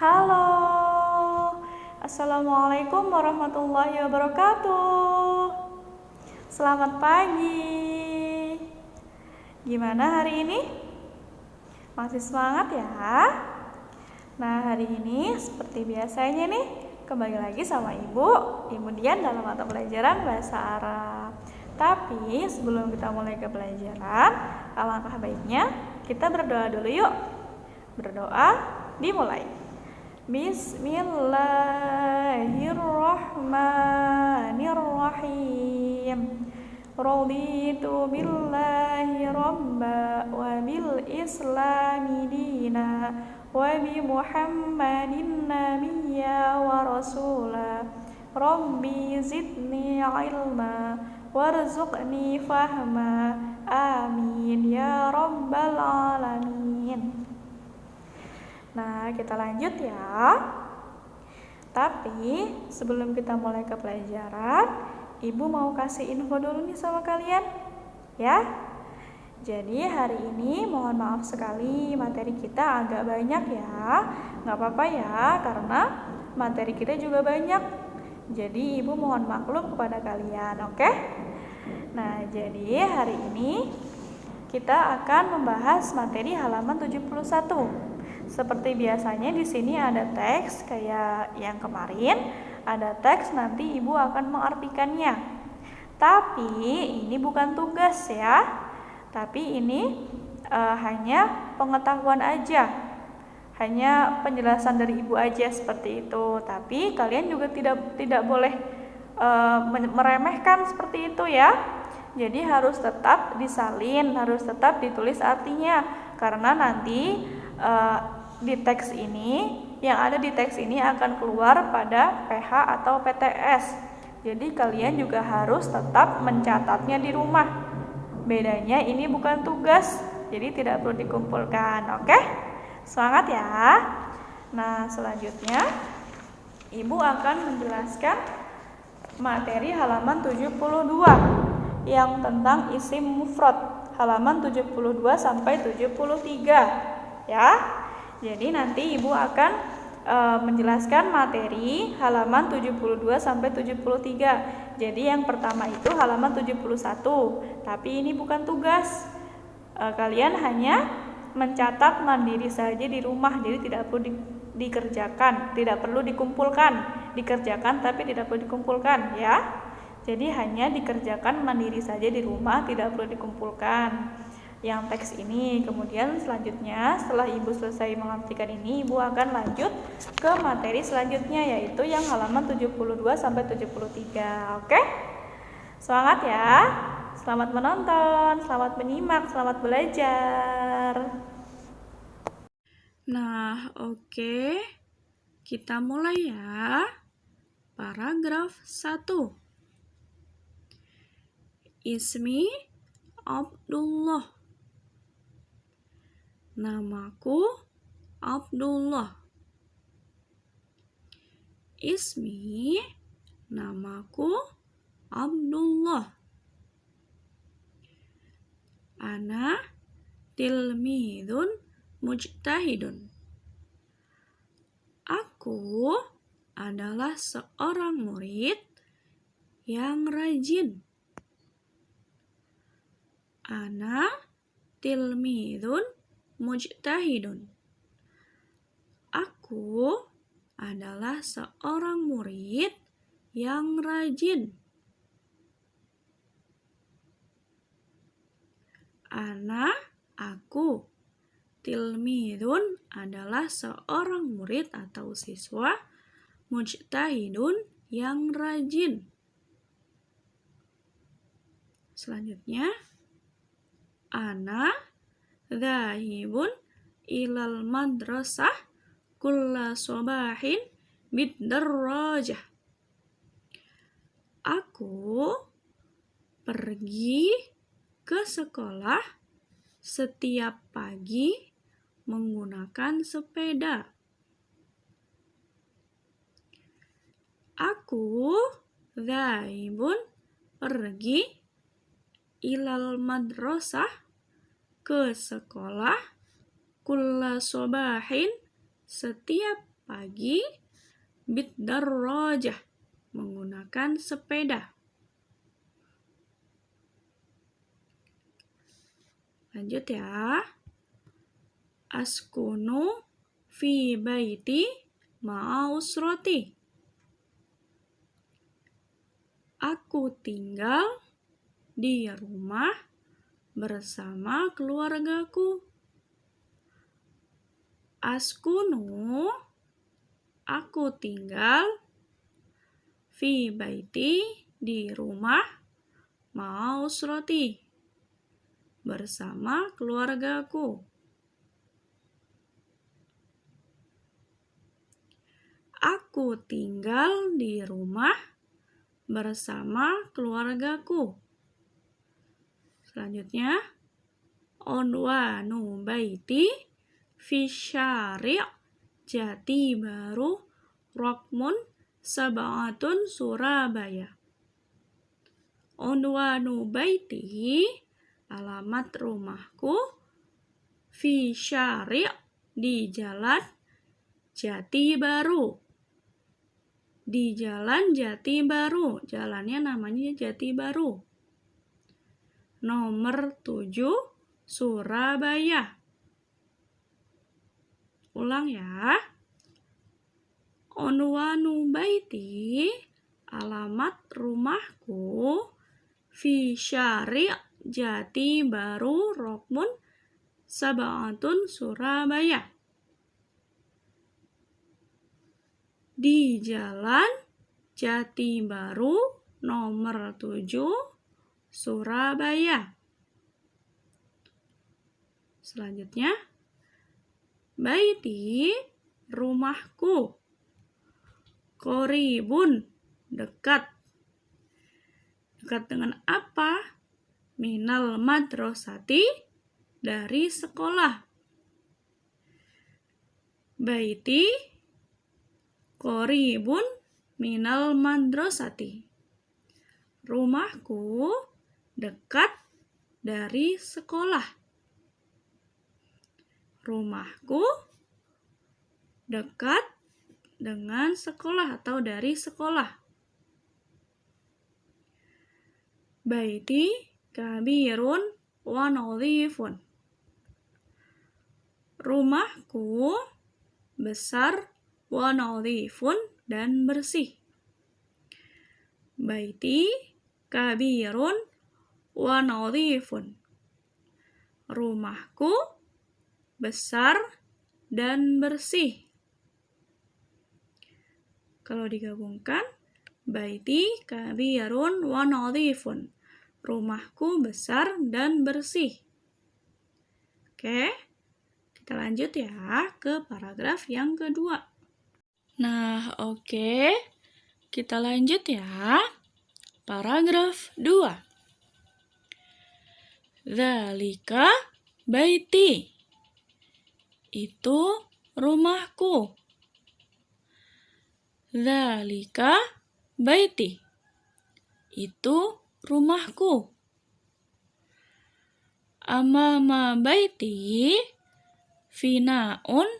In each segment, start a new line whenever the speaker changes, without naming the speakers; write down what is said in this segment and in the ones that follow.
Halo, Assalamualaikum warahmatullahi wabarakatuh. Selamat pagi. Gimana hari ini? Masih semangat ya? Nah, hari ini seperti biasanya nih, kembali lagi sama Ibu Dian dalam mata pelajaran Bahasa Arab. Tapi sebelum kita mulai ke pelajaran, alangkah baiknya kita berdoa dulu yuk. Berdoa dimulai. Bismillahirrahmanirrahim. Raditu billahi rabba wa bil islami dina wa bi Muhammadin nabiyya wa rasula. Rabbi zidni ilma warzuqni fahma. Amin ya rabbal alamin. Nah, kita lanjut ya. Tapi sebelum kita mulai ke pelajaran, Ibu mau kasih info dulu nih sama kalian, ya. Jadi hari ini mohon maaf sekali materi kita agak banyak ya. Nggak apa-apa ya, karena materi kita juga banyak. Jadi Ibu mohon maklum kepada kalian, oke? Nah, jadi hari ini kita akan membahas materi halaman 71. Seperti biasanya di sini ada teks kayak yang kemarin, ada teks nanti Ibu akan mengartikannya. Tapi ini bukan tugas ya. Tapi ini hanya pengetahuan aja. Hanya penjelasan dari Ibu aja seperti itu. Tapi kalian juga tidak boleh meremehkan seperti itu ya. Jadi harus tetap disalin, harus tetap ditulis artinya. Karena nanti di teks ini, yang ada di teks ini akan keluar pada PH atau PTS. Jadi kalian juga harus tetap mencatatnya di rumah. Bedanya ini bukan tugas, jadi tidak perlu dikumpulkan. Oke? Semangat ya. Nah, selanjutnya Ibu akan menjelaskan materi halaman 72 yang tentang isim mufrad, halaman 72 sampai 73 ya. Jadi nanti Ibu akan menjelaskan materi halaman 72 sampai 73. Jadi yang pertama itu halaman 71. Tapi ini bukan tugas. Kalian hanya mencatat mandiri saja di rumah. Jadi tidak perlu dikerjakan, tidak perlu dikumpulkan. Dikerjakan tapi tidak perlu dikumpulkan ya. Jadi hanya dikerjakan mandiri saja di rumah, tidak perlu dikumpulkan yang teks ini. Kemudian selanjutnya setelah Ibu selesai mengartikan ini, Ibu akan lanjut ke materi selanjutnya, yaitu yang halaman 72 sampai 73. Oke? Semangat ya. Selamat menonton, selamat menyimak, selamat belajar. Nah, oke. Kita mulai ya. Paragraf 1. Ismi Abdullah. Namaku Abdullah. Ismi, namaku Abdullah. Ana tilmidun mujtahidun. Aku adalah seorang murid yang rajin. Ana tilmidun mujtahidun. Aku adalah seorang murid yang rajin. Aku. Tilmidun adalah seorang murid atau siswa. Mujtahidun yang rajin. Selanjutnya, ana dhahibun ilal madrasah kulla sobahin bid-darrajah. Aku pergi ke sekolah setiap pagi menggunakan sepeda. Aku dhahibun pergi ilal madrasah ke sekolah kulla sobahin setiap
pagi bidarrajah, menggunakan sepeda. Lanjut ya. Askunu fi baiti ma'a usrati. Aku tinggal di rumah bersama keluargaku. Askunu, aku tinggal, fi baiti, di rumah, ma'a usrati, bersama keluargaku. Aku tinggal di rumah bersama keluargaku. Selanjutnya, unwanu baiti fi syari' Jati Baru Rokmun Sab'atun Surabaya. Unwanu baiti, alamat rumahku, fi syari' di jalan Jati Baru. Di jalan Jati Baru, jalannya namanya Jati Baru. Nomor 7, Surabaya. Ulang ya. Unwanu baiti, alamat rumahku, fi syari' Jati Baru Rokmun Sab'atun Surabaya. Di jalan Jati Baru nomor 7 Surabaya. Selanjutnya, baiti, rumahku, qoribun, dekat. Dekat dengan apa? Minal madrasati, dari sekolah. Baiti, qoribun, minal madrasati. Rumahku dekat dari sekolah. Rumahku dekat dengan sekolah atau dari sekolah. Baiti kabirun wa nadhifun. Rumahku besar wa nadhifun dan bersih. Baiti kabirun wa nadhifun. Rumahku besar dan bersih. Kalau digabungkan, baiti kabirun wa nadhifun. Rumahku besar dan bersih. Oke, kita lanjut ya ke paragraf yang kedua. Nah, oke. Kita lanjut ya. Paragraf 2. Dzalika baiti. Itu rumahku. Dzalika baiti. Itu rumahku. Amama baiti fina'un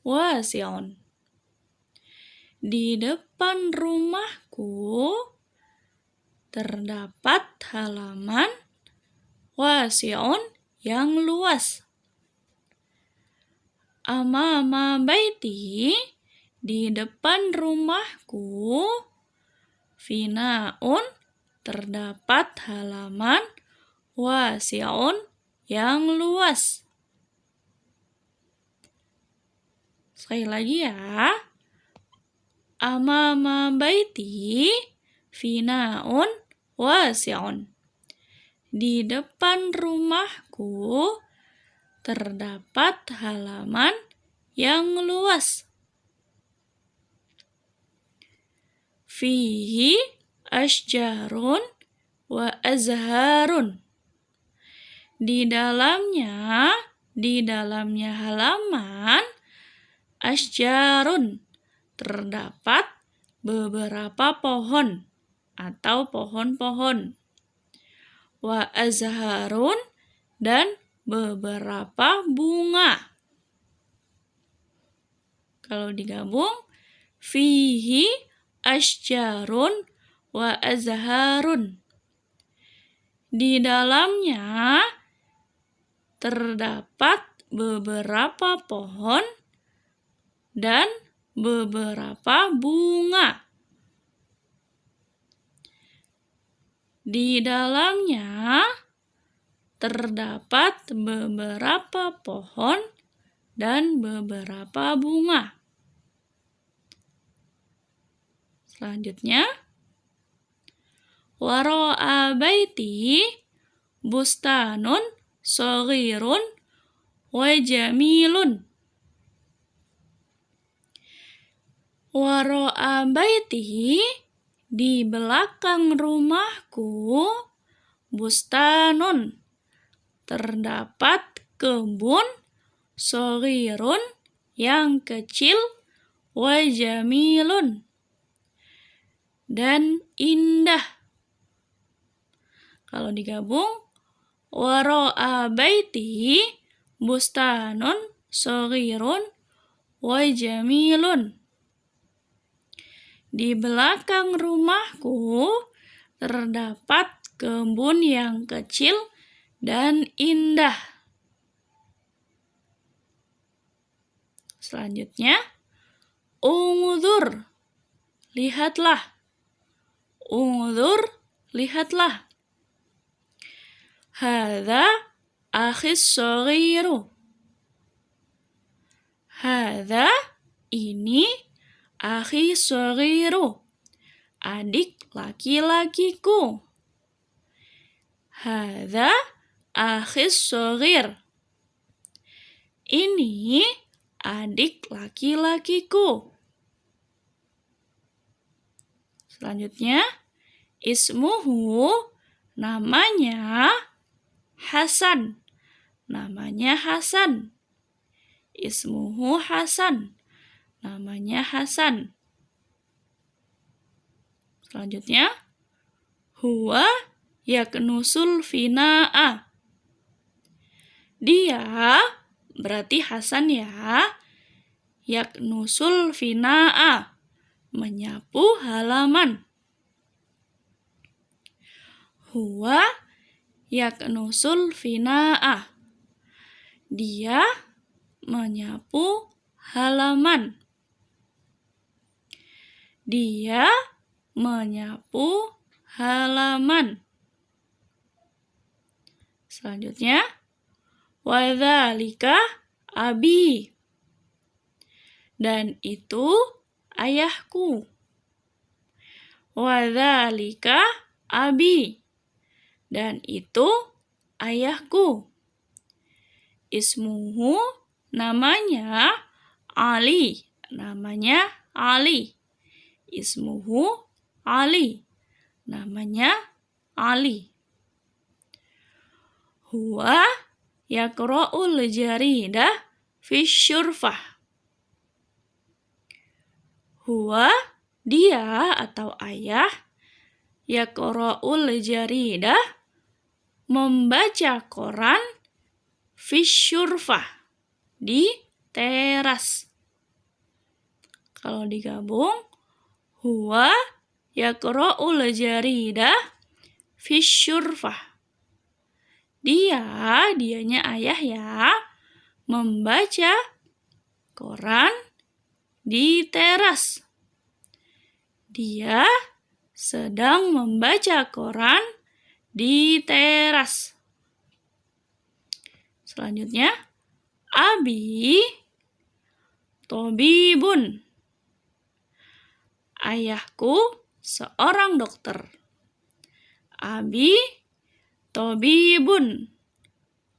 wasi'un. Di depan rumahku terdapat halaman wasi'un yang luas. Amama baiti, di depan rumahku, fina'un, terdapat halaman wasi'un yang luas. Sekali lagi ya. Amama baiti fina'un wasi'un. Di depan rumahku terdapat halaman yang luas. Fihi asjarun wa azharun. Di dalamnya halaman asjarun, terdapat beberapa pohon atau pohon-pohon. Wa azharun, dan beberapa bunga. Kalau digabung, fihi asjarun wa azharun. Di dalamnya terdapat beberapa pohon dan beberapa bunga. Di dalamnya terdapat beberapa pohon dan beberapa bunga. Selanjutnya, wara'a baiti bustanun shaghirun wa jamilun. Wara'a baiti, di belakang rumahku, bustanun, terdapat kebun, shaghirun, yang kecil, wa jamilun, dan indah. Kalau digabung, wara'a baiti bustanun shaghirun wa jamilun. Di belakang rumahku terdapat kebun yang kecil dan indah. Selanjutnya, unzur, lihatlah. Unzur, lihatlah. Hadza akhis shaghiru. Hadza, ini, akhi shaghiru, adik laki-lakiku. Hadza akhi shaghir. Ini adik laki-lakiku. Selanjutnya, ismuhu, namanya Hasan. Namanya Hasan. Ismuhu Hasan. Namanya Hasan. Selanjutnya, huwa yaknusul fina'a. Dia, berarti Hasan ya, yaknusul fina'a, menyapu halaman. Huwa yaknusul fina'a. Dia menyapu halaman. Dia menyapu halaman. Selanjutnya, wadzalika abi. Dan itu ayahku. Wadzalika abi. Dan itu ayahku. Ismuhu, namanya Ali. Namanya Ali. Ismuhu Ali. Namanya Ali. Huwa yaqra'ul jaridah fi syurfah. Huwa, dia atau ayah, yaqra'ul jaridah, membaca koran, fi syurfah, di teras. Kalau digabung, huwa yaqra'ul jaridah fi syurfah. Dianya ayah ya, membaca koran di teras. Dia sedang membaca koran di teras. Selanjutnya, abi tobibun. Ayahku seorang dokter. Abi tobibun.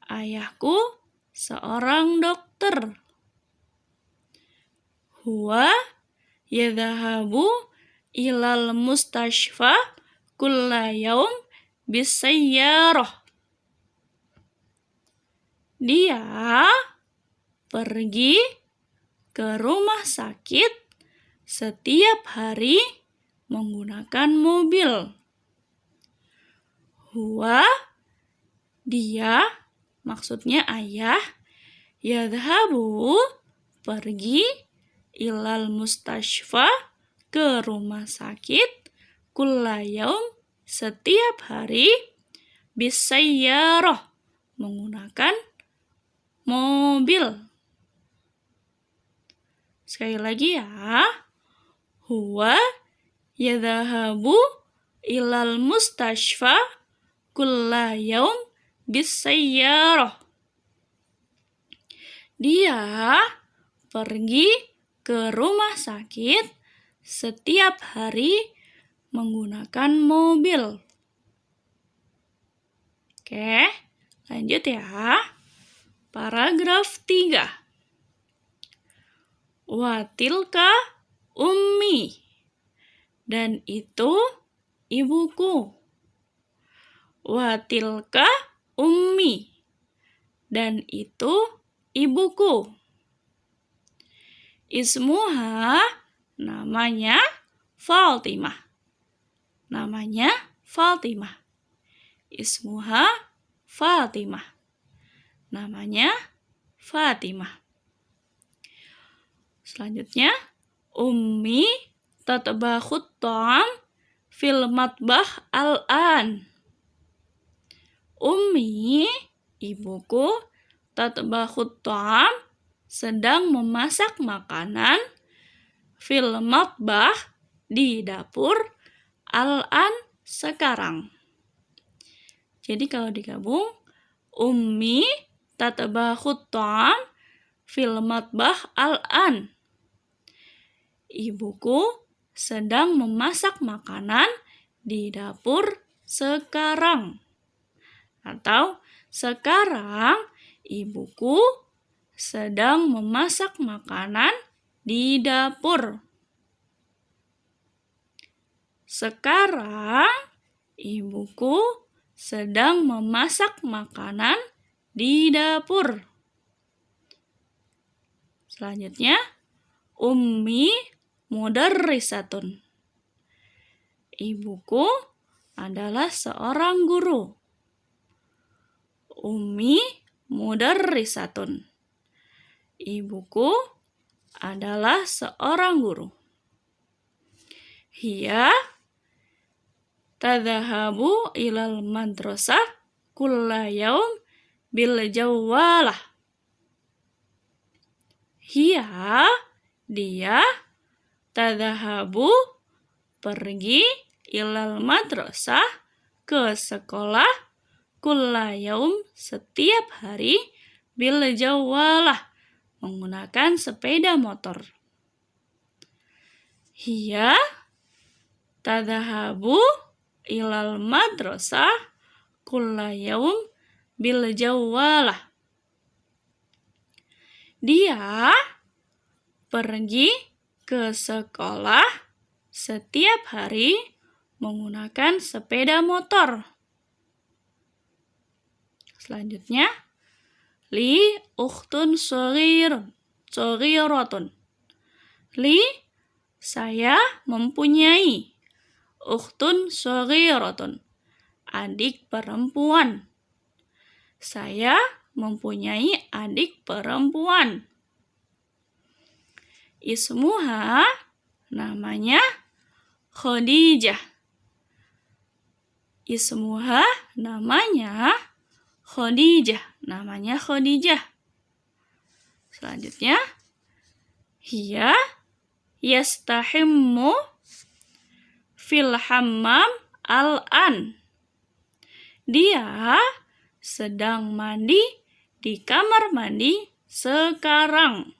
Ayahku seorang dokter. Huwa yadhahabu ilal mustashfa kulla yaum bisayyarah. Dia pergi ke rumah sakit setiap hari menggunakan mobil. Huwa, dia, maksudnya ayah, yadhabu, pergi, ilal mustashfa, ke rumah sakit, kulla yaum, setiap hari, bisayyarah, menggunakan mobil. Sekali lagi ya. Huwa yadhahabu ilal mustashfa kulla yaum bisayyarah. Dia pergi ke rumah sakit setiap hari menggunakan mobil. Oke, lanjut ya. Paragraf 3. Watilka ummi, dan itu ibuku. Watilka ummi, dan itu ibuku. Ismuha, namanya Fatimah. Namanya Fatimah. Ismuha Fatimah. Namanya Fatimah. Selanjutnya, ummi tatbakhut ta'am fil matbah al-an. Ummi, ibuku, tatbakhut ta'am, sedang memasak makanan, fil matbah, di dapur, al-an, sekarang. Jadi kalau digabung, ummi tatbakhut ta'am fil matbah al-an. Ibuku sedang memasak makanan di dapur sekarang. Atau sekarang ibuku sedang memasak makanan di dapur. Sekarang ibuku sedang memasak makanan di dapur. Selanjutnya, ummi mudarrisatun. Ibuku adalah seorang guru. Ummi mudarrisatun. Ibuku adalah seorang guru. Hiya tadhahabu ilal madrasah kulla yaum bil jawwalah. Hiya, dia, tadhahabu, pergi, ilal madrasah, ke sekolah, kulla yaum, setiap hari, bil jawwalah, menggunakan sepeda motor. Hiya tadhahabu ilal madrasah kulla yaum bil jawwalah. Dia pergi ke sekolah setiap hari menggunakan sepeda motor. Selanjutnya, li ukhtun shaghiratun. Li, saya mempunyai. Ukhtun shaghiratun, adik perempuan. Saya mempunyai adik perempuan. Ismuha, namanya Khadijah. Ismuha, namanya Khadijah. Namanya Khadijah. Selanjutnya, hiya yastahimmu fil hammam al-an. Dia sedang mandi di kamar mandi sekarang.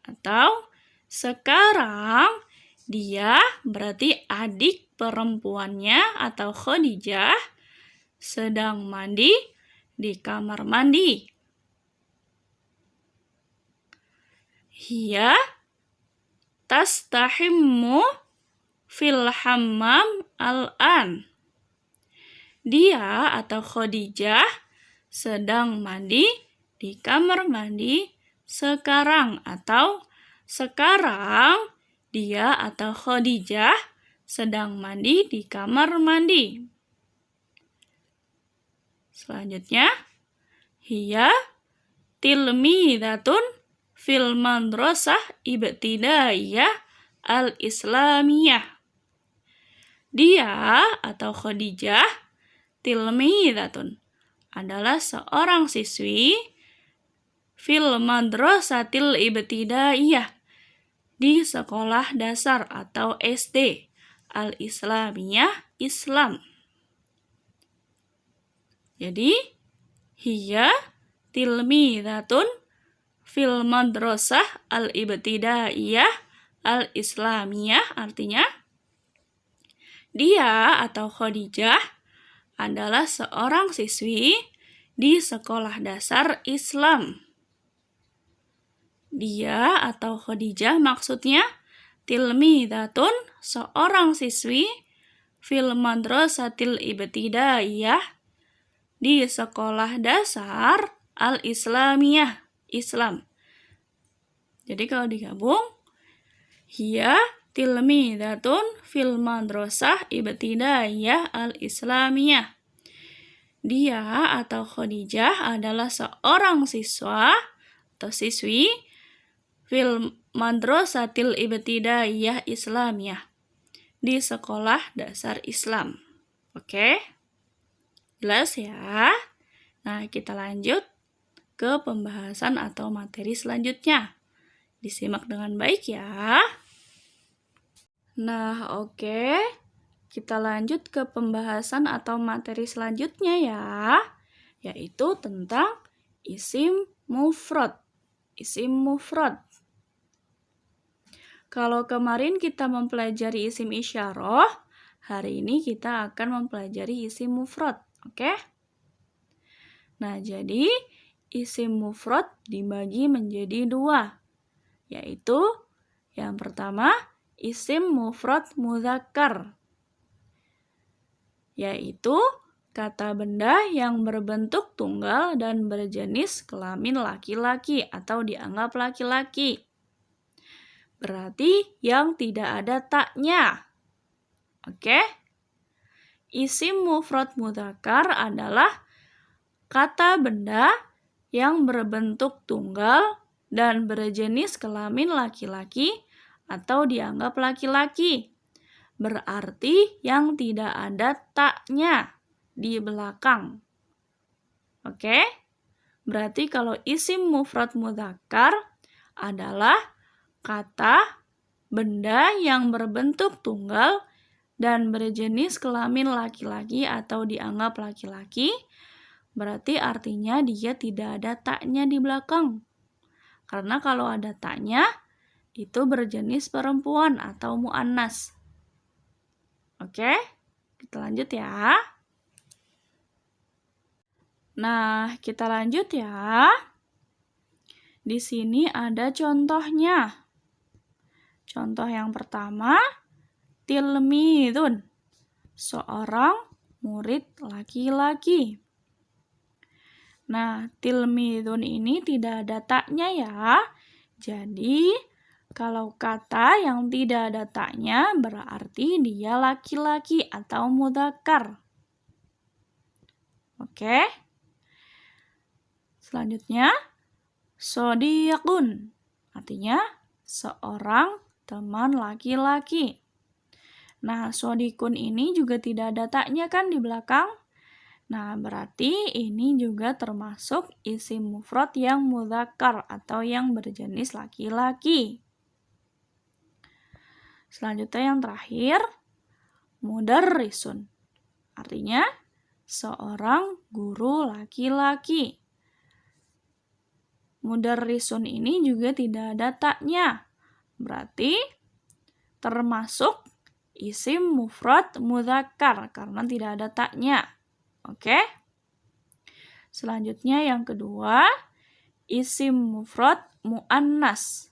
Atau sekarang dia berarti adik perempuannya atau Khadijah sedang mandi di kamar mandi. Hiya tastahimmu fil hammam al-an. Dia atau Khadijah sedang mandi di kamar mandi sekarang. Atau sekarang dia atau Khadijah sedang mandi di kamar mandi. Selanjutnya, hiya tilmidatun fil madrasah ibtidaiyah al-islamiyah. Dia atau Khadijah tilmidatun adalah seorang siswi fil madrasatil ibtidaiyah di sekolah dasar atau SD al-islamiyah Islam. Jadi hiya tilmidatun fil madrasah al-ibtidaiyah al-islamiyah, artinya dia atau Khadijah adalah seorang siswi di sekolah dasar Islam. Dia atau Khadijah maksudnya tilmidatun, seorang siswi fil madrasatil ibtidaiyah, di sekolah dasar al-islamiyah Islam. Jadi kalau digabung, hiya tilmidatun fil madrasah ibtidaiyah al-islamiyah. Dia atau Khadijah adalah seorang siswa atau siswi fil madrasatil ibtidaiyah islamiyah, di sekolah dasar Islam. Oke? Jelas ya? Nah, kita lanjut ke pembahasan atau materi selanjutnya. Disimak dengan baik ya. Nah, oke. Kita lanjut ke pembahasan atau materi selanjutnya ya, yaitu tentang isim mufrad. Isim mufrad. Kalau kemarin kita mempelajari isim isyarah, hari ini kita akan mempelajari isim mufrad. Oke? Nah, jadi isim mufrad dibagi menjadi dua, yaitu yang pertama isim mufrad mudzakkar, yaitu kata benda yang berbentuk tunggal dan berjenis kelamin laki-laki atau dianggap laki-laki. Berarti yang tidak ada taknya. Oke? Isim mufrad mudzakkar adalah kata benda yang berbentuk tunggal dan berjenis kelamin laki-laki atau dianggap laki-laki. Berarti yang tidak ada taknya di belakang. Oke? Berarti kalau isim mufrad mudzakkar adalah kata benda yang berbentuk tunggal dan berjenis kelamin laki-laki atau dianggap laki-laki, berarti artinya dia tidak ada taknya di belakang. Karena kalau ada taknya, itu berjenis perempuan atau mu'annas. Oke, kita lanjut ya. Nah, kita lanjut ya. Di sini ada contohnya. Contoh yang pertama, tilmidun, seorang murid laki-laki. Nah, tilmidun ini tidak ada taknya ya. Jadi, kalau kata yang tidak ada taknya berarti dia laki-laki atau mudzakkar. Oke. Selanjutnya, shodiqun, artinya seorang teman laki-laki. Nah, shodiqun ini juga tidak ada taknya kan di belakang. Nah, berarti ini juga termasuk isim mufrad yang mudzakkar atau yang berjenis laki-laki. Selanjutnya yang terakhir, mudarrisun, artinya seorang guru laki-laki. Mudarrisun ini juga tidak ada taknya. Berarti termasuk isim mufrad mudzakkar karena tidak ada taknya. Oke? Selanjutnya yang kedua, isim mufrad mu'annas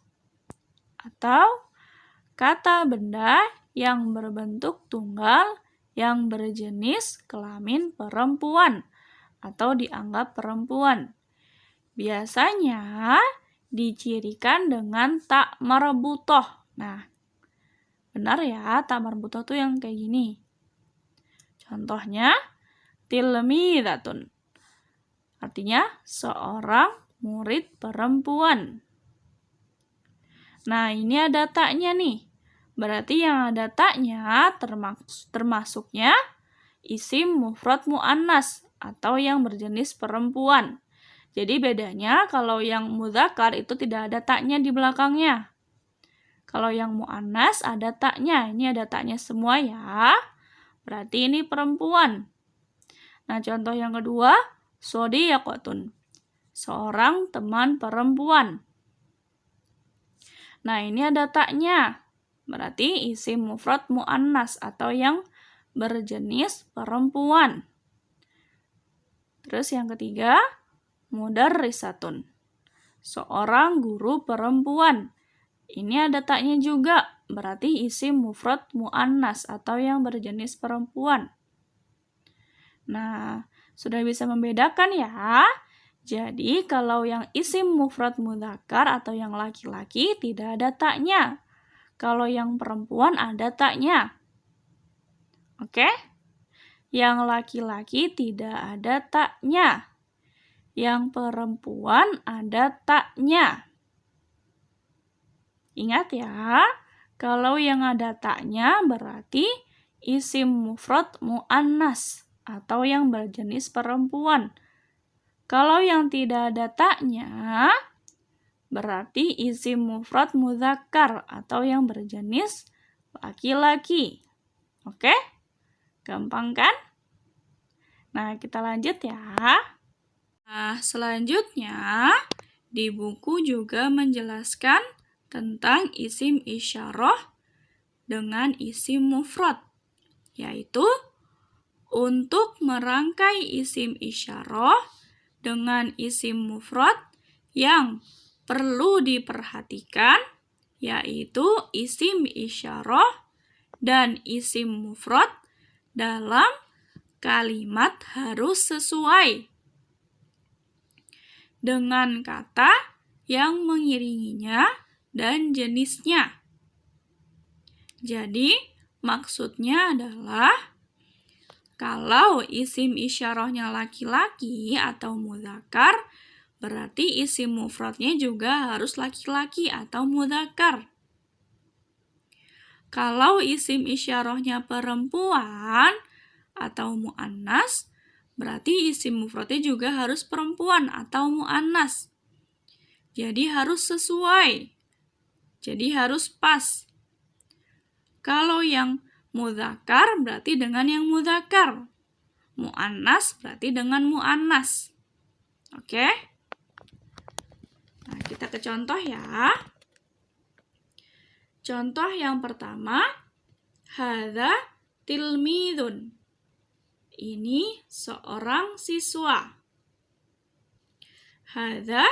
atau kata benda yang berbentuk tunggal yang berjenis kelamin perempuan atau dianggap perempuan. Biasanya dicirikan dengan tak marbutoh. Nah, benar ya, tak marbutoh tuh yang kayak gini. Contohnya, tilmidatun, artinya seorang murid perempuan. Nah, ini ada taknya nih. Berarti yang ada taknya termasuknya isim mufrad mu'annas atau yang berjenis perempuan. Jadi bedanya kalau yang mudzakkar itu tidak ada taknya di belakangnya. Kalau yang mu'annas ada taknya. Ini ada taknya semua ya. Berarti ini perempuan. Nah, contoh yang kedua, shodiqatun. Seorang teman perempuan. Nah, ini ada taknya. Berarti isim mufrad mu'annas atau yang berjenis perempuan. Terus yang ketiga, mudarrisatun. Seorang guru perempuan. Ini ada taknya juga. Berarti isim mufrad mu'annas atau yang berjenis perempuan. Nah, sudah bisa membedakan ya? Jadi, kalau yang isim mufrad mudzakkar atau yang laki-laki tidak ada taknya. Kalau yang perempuan ada taknya. Oke? Yang laki-laki tidak ada taknya. Yang perempuan ada taknya. Ingat ya, kalau yang ada taknya berarti isim mufrad mu'annas atau yang berjenis perempuan. Kalau yang tidak ada taknya, berarti isim mufrad mudzakkar atau yang berjenis laki-laki. Oke? Gampang kan? Nah, kita lanjut ya. Nah, selanjutnya di buku juga menjelaskan tentang isim isyarah dengan isim mufrad, yaitu untuk merangkai isim isyarah dengan isim mufrad yang perlu diperhatikan, yaitu isim isyarah dan isim mufrad dalam kalimat harus sesuai dengan kata yang mengiringinya dan jenisnya. Jadi, maksudnya adalah kalau isim isyarahnya laki-laki atau mudzakkar, berarti isim mufradnya juga harus laki-laki atau mudzakkar. Kalau isim isyarahnya perempuan atau mu'annas, berarti isim mufradnya juga harus perempuan atau mu'annas. Jadi harus sesuai. Jadi harus pas. Kalau yang mudzakkar berarti dengan yang mudzakkar. Mu'annas berarti dengan mu'annas. Oke? Nah, kita ke contoh ya. Contoh yang pertama, hadza tilmidun. Ini seorang siswa. Hadza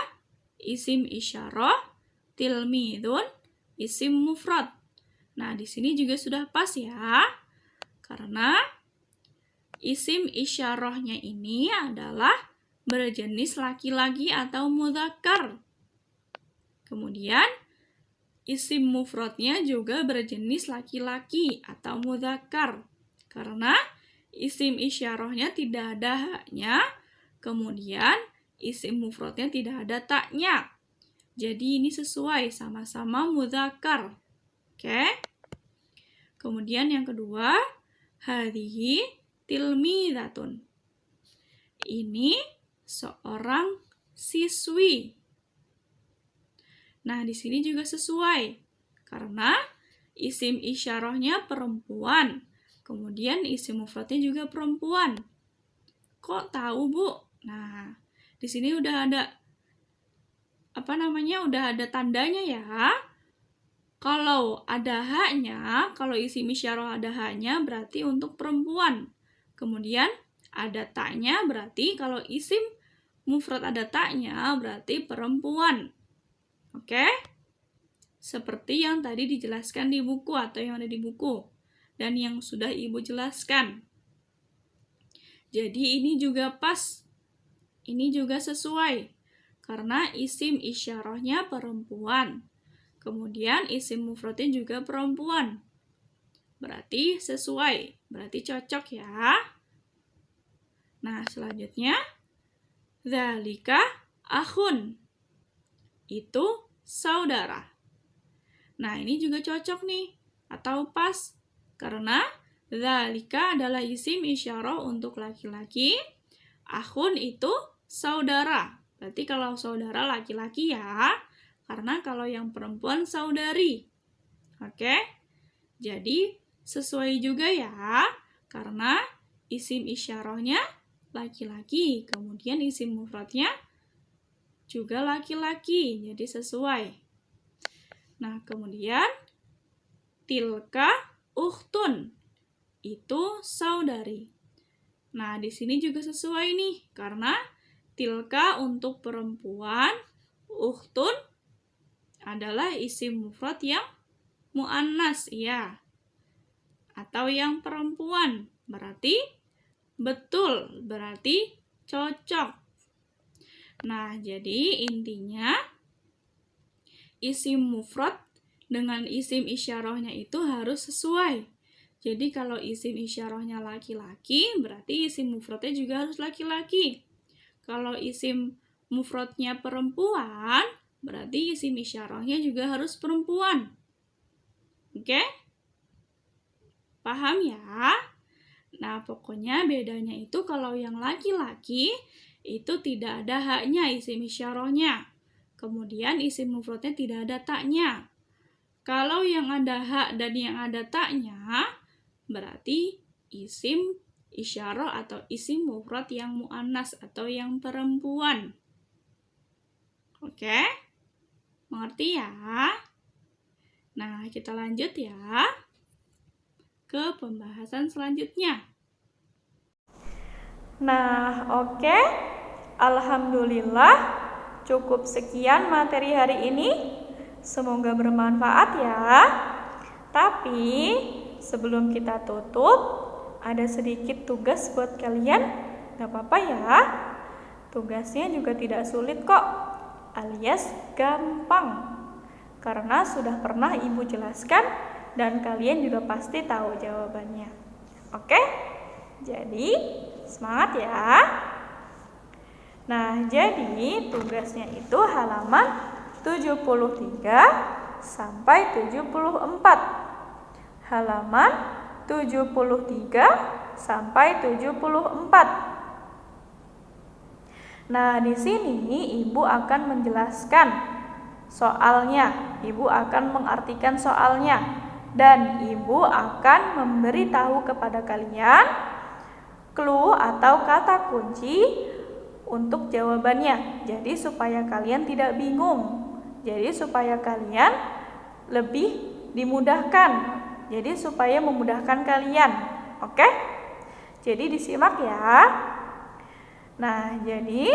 isim isyarah, tilmidun isim mufrad. Nah, di sini juga sudah pas ya. Karena isim isyarahnya ini adalah berjenis laki-laki atau mudzakkar. Kemudian isim mufradnya juga berjenis laki-laki atau mudzakkar. Karena isim isyarahnya tidak ada haknya, kemudian isim mufradnya tidak ada taknya. Jadi ini sesuai, sama-sama mudzakkar. Oke? Kemudian yang kedua, hadhihi tilmidatun. Ini seorang siswi. Nah, di sini juga sesuai. Karena isim isyarahnya perempuan. Kemudian isim mufradnya juga perempuan. Kok tahu, Bu? Nah, di sini udah ada udah ada tandanya ya. Kalau ada haknya, kalau isim isyarah ada haknya berarti untuk perempuan. Kemudian ada taknya berarti kalau isim mufrad ada taknya berarti perempuan. Oke? Seperti yang tadi dijelaskan di buku atau yang ada di buku dan yang sudah Ibu jelaskan. Jadi ini juga pas. Ini juga sesuai karena isim isyarahnya perempuan. Kemudian isim mufradnya juga perempuan. Berarti sesuai, berarti cocok ya. Nah, selanjutnya dzalika akhun. Itu saudara. Nah, ini juga cocok nih, atau pas. Karena dzalika adalah isim isyarah untuk laki-laki. Akhun itu saudara. Berarti kalau saudara laki-laki ya, karena kalau yang perempuan saudari. Oke? Jadi, sesuai juga ya, karena isim isyarahnya laki-laki, kemudian isim mufradnya juga laki-laki, jadi sesuai. Nah, kemudian tilka ukhtun, itu saudari. Nah, di sini juga sesuai nih, karena tilka untuk perempuan, ukhtun adalah isim mufrad yang mu'annas, ya. Atau yang perempuan, berarti betul, berarti cocok. Nah, jadi intinya isim mufrad dengan isim isyarahnya itu harus sesuai. Jadi kalau isim isyarahnya laki-laki, berarti isim mufradnya juga harus laki-laki. Kalau isim mufradnya perempuan, berarti isim isyarahnya juga harus perempuan. Oke? Paham ya? Nah, pokoknya bedanya itu kalau yang laki-laki itu tidak ada haknya isim isyarahnya. Kemudian isim mufradnya tidak ada taknya. Kalau yang ada hak dan yang ada taknya, berarti isim isyarah atau isim mufrad yang mu'annas atau yang perempuan. Oke? Mengerti ya? Nah, kita lanjut ya ke pembahasan selanjutnya.
Nah, oke. Alhamdulillah, cukup sekian materi hari ini. Semoga bermanfaat ya. Tapi, sebelum kita tutup, ada sedikit tugas buat kalian. Gak apa-apa ya. Tugasnya juga tidak sulit kok, alias gampang. Karena sudah pernah Ibu jelaskan dan kalian juga pasti tahu jawabannya. Oke? Jadi, semangat ya. Nah, jadi tugasnya itu halaman 73 sampai 74. Halaman 73 sampai 74. Nah, di sini Ibu akan menjelaskan soalnya. Ibu akan mengartikan soalnya. Dan Ibu akan memberitahu kepada kalian clue atau kata kunci untuk jawabannya. Jadi supaya kalian tidak bingung. Jadi supaya kalian lebih dimudahkan. Jadi supaya memudahkan kalian. Oke? Jadi disimak ya. Nah, jadi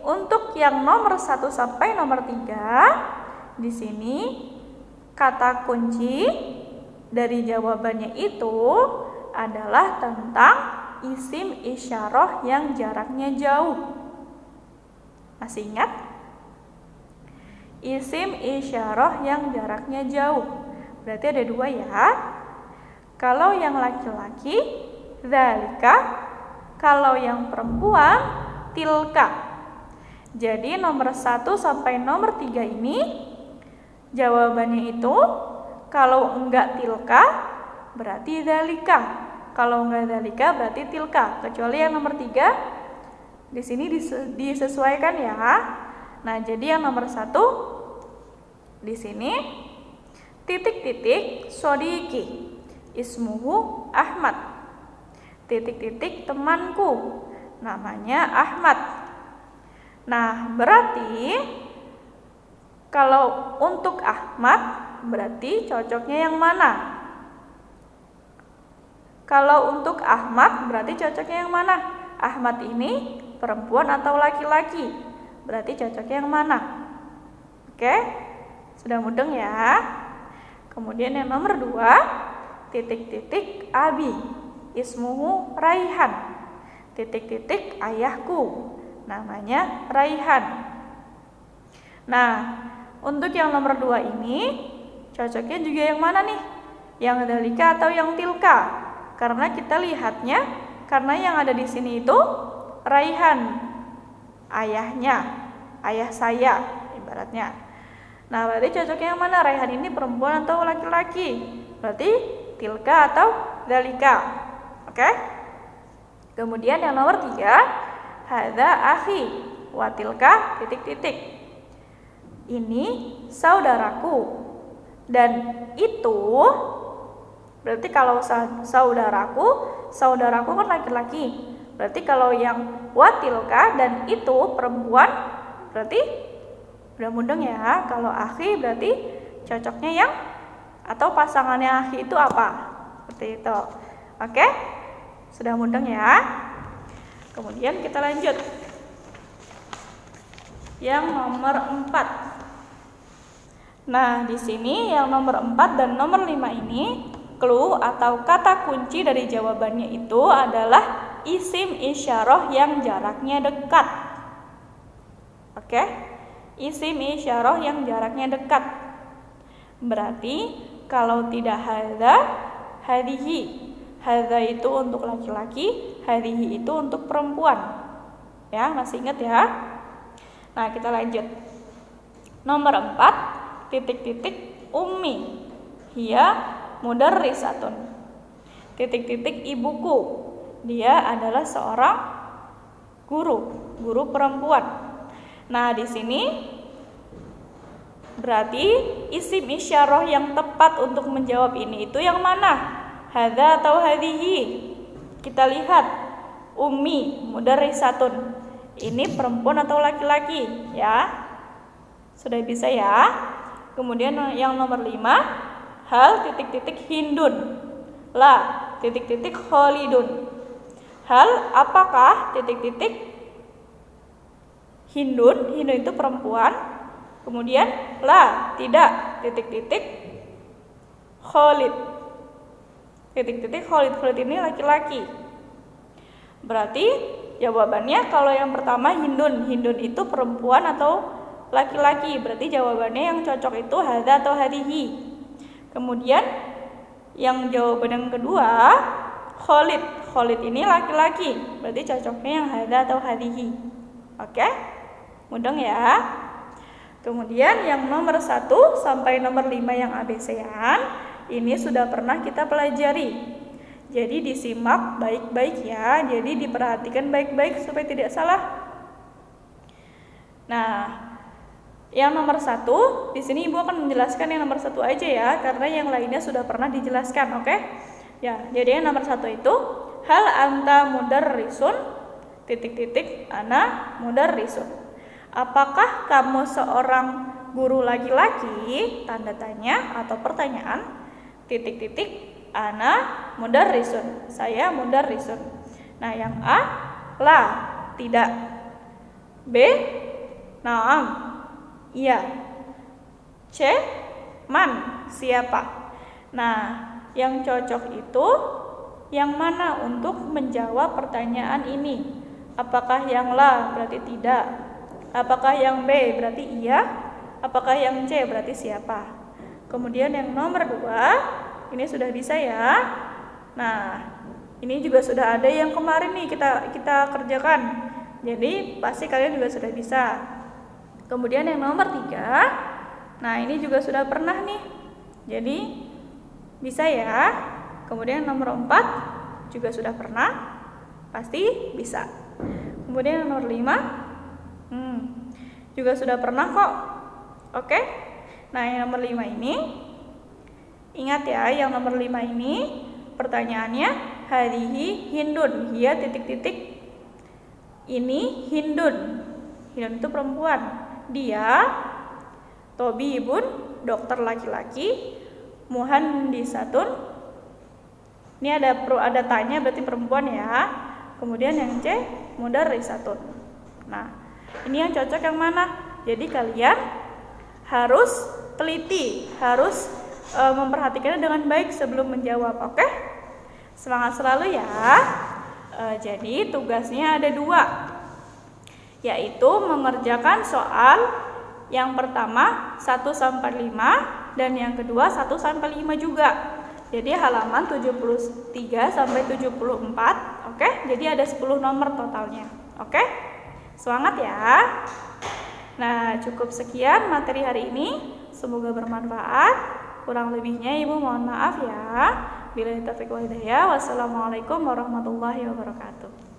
untuk yang nomor 1 sampai nomor 3, di sini kata kunci dari jawabannya itu adalah tentang isim isyarah yang jaraknya jauh. Masih ingat? Isim isyarah yang jaraknya jauh. Berarti ada 2 ya. Kalau yang laki-laki, dzalika. Kalau yang perempuan, tilka. Jadi nomor 1 sampai nomor 3 ini jawabannya itu kalau enggak tilka berarti dzalika. Kalau enggak dzalika berarti tilka. Kecuali yang nomor 3 di sini disesuaikan ya. Nah, jadi yang nomor 1 di sini titik-titik sodiki ismuhu Ahmad. Titik-titik temanku namanya Ahmad. Nah, berarti kalau untuk Ahmad berarti cocoknya yang mana? Kalau untuk Ahmad berarti cocoknya yang mana? Ahmad ini perempuan atau laki-laki? Berarti cocoknya yang mana? Oke? Sudah mudeng ya? Kemudian yang nomor 2, titik-titik abi ismuhu Raihan. Titik-titik ayahku namanya Raihan. Nah, untuk yang nomor 2 ini cocoknya juga yang mana nih? Yang dzalika atau yang tilka? Karena kita lihatnya, karena yang ada di sini itu Raihan, ayahnya, ayah saya ibaratnya. Nah, berarti cocoknya yang mana? Raihan ini perempuan atau laki-laki? Berarti tilka atau dzalika. Oke? Kemudian yang nomor 3, hadza akhi wa tilka titik-titik. Ini saudaraku. Dan itu berarti kalau saudaraku kan laki-laki. Berarti kalau yang watilka dan itu perempuan, berarti udah mudeng ya. Kalau akhi berarti cocoknya yang atau pasangannya akhi itu apa? Seperti itu. Oke? Sudah mudeng ya. Kemudian kita lanjut. Yang nomor 4. Nah, di sini yang nomor 4 dan nomor 5 ini clue atau kata kunci dari jawabannya itu adalah isim isyarah yang jaraknya dekat. Oke? Isim isyarah yang jaraknya dekat. Berarti kalau tidak hadza, hadhihi. Hadza itu untuk laki-laki, hadhihi itu untuk perempuan. Ya, masih ingat ya? Nah, kita lanjut. Nomor 4, titik-titik ummi. Hiya mudarrisatun. Titik-titik ibuku. Dia adalah seorang guru perempuan. Nah, di sini berarti isim isyarah yang tepat untuk menjawab ini itu yang mana? Hadza atau hadhihi? Kita lihat. Ummi mudarrisatun. Ini perempuan atau laki-laki, ya? Sudah bisa ya? Kemudian yang nomor 5, hal titik-titik hindun. La titik-titik khalidun. Hal apakah titik-titik hindun itu perempuan. Kemudian la tidak titik-titik khalid. Titik-titik khalid ini laki-laki. Berarti jawabannya kalau yang pertama hindun itu perempuan atau laki-laki. Berarti jawabannya yang cocok itu hadza atau hadhihi. Kemudian yang jawaban yang kedua Khalid ini laki-laki. Berarti cocoknya yang hadza atau hadhihi. Oke? Mudeng ya. Kemudian yang nomor 1 sampai nomor 5 yang ABC-an ini sudah pernah kita pelajari. Jadi disimak baik-baik ya. Jadi diperhatikan baik-baik supaya tidak salah. Nah, yang nomor 1 di sini Ibu akan menjelaskan yang nomor 1 aja ya, karena yang lainnya sudah pernah dijelaskan, oke? Ya, jadi yang nomor 1 itu hal anta mudarrisun titik-titik ana mudarrisun. Apakah kamu seorang guru laki-laki? Tanda tanya atau pertanyaan. Titik-titik ana mudarrisun. Saya mudarrisun. Nah, yang A la tidak. B na'am iya. C man siapa. Nah, yang cocok itu yang mana untuk menjawab pertanyaan ini? Apakah yang la berarti tidak? Apakah yang B berarti iya? Apakah yang C berarti siapa? Kemudian yang nomor 2 ini sudah bisa ya. Nah, ini juga sudah ada yang kemarin nih kita kerjakan. Jadi pasti kalian juga sudah bisa. Kemudian yang nomor 3, nah ini juga sudah pernah nih. Jadi bisa ya. Kemudian nomor 4 juga sudah pernah. Pasti bisa. Kemudian yang nomor 5 juga sudah pernah kok. Oke? Nah, yang nomor 5 ini ingat ya, yang nomor 5 ini pertanyaannya hadhihi hindun. Hiya titik-titik. Ini hindun. Hindun itu perempuan. Dia tobibun, dokter laki-laki. Muhandisatun. Ini ada tanya berarti perempuan ya. Kemudian yang C mudarrisatun. Nah, ini yang cocok yang mana? Jadi kalian harus teliti, harus memperhatikannya dengan baik sebelum menjawab. Oke? Semangat selalu ya. Jadi tugasnya ada 2, yaitu mengerjakan soal yang pertama 1-5 dan yang kedua 1-5 juga. Jadi halaman 73 sampai 74. Oke? Jadi ada 10 nomor totalnya. Oke? Semangat ya. Nah, cukup sekian materi hari ini. Semoga bermanfaat. Kurang lebihnya Ibu mohon maaf ya. Billahi taufiq wal hidayah. Wassalamualaikum warahmatullahi wabarakatuh.